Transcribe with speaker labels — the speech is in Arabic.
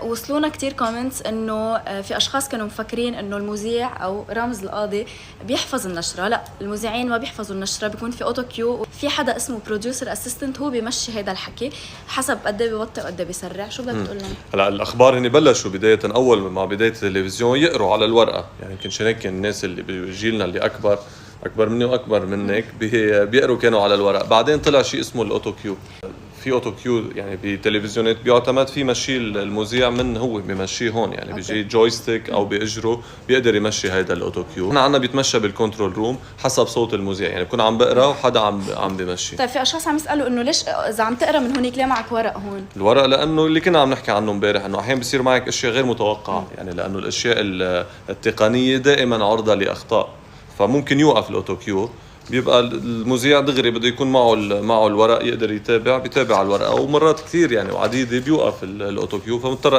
Speaker 1: وصلونا كتير كومنتس انه في اشخاص كانوا مفكرين انه المذيع او رامز القاضي بيحفظ النشره. لا، المذيعين ما بيحفظوا النشره، بيكون في اوتو كيو، في حدا اسمه بروديوسر اسيستنت هو بيمشي هذا الحكي حسب قد ايه بيبطئ وقد ايه بيسرع. شو بدك تقول لنا؟
Speaker 2: هلا الاخبار هن بلشوا بدايه اول مع بدايه التلفزيون يقروا على الورقه، يعني يمكن هيك الناس اللي بجيلنا اللي اكبر مني واكبر منك بيقروا كانوا على الورق. بعدين طلع شيء اسمه الاوتو كيو. في اوتو كيو يعني بتلفزيونات بيعتمد في مشي المذيع من هو بيمشيه هون، يعني بيجي جويستيك او باجره بيقدر يمشي هذا الاوتو كيو. احنا عندنا بيتمشى بالكنترول روم حسب صوت المذيع، يعني بكون عم بقرا وحدا عم بيمشي.
Speaker 1: طيب في اشخاص عم يسالوا انه ليش اذا عم تقرا من هونيك ليه معك ورق هون؟
Speaker 2: الورق لانه اللي كنا عم نحكي عنه امبارح، انه احيانا بصير معك اشياء غير متوقعه، يعني لانه الاشياء التقنيه دائما عرضه لاخطاء، فممكن يوقف الاوتو كيو. بيبقى المذيع دغري بده يكون معه الورق يقدر بيتابع على الورقه، ومرات كثير يعني وعديده بيوقف الاوتو كيو، فمضطر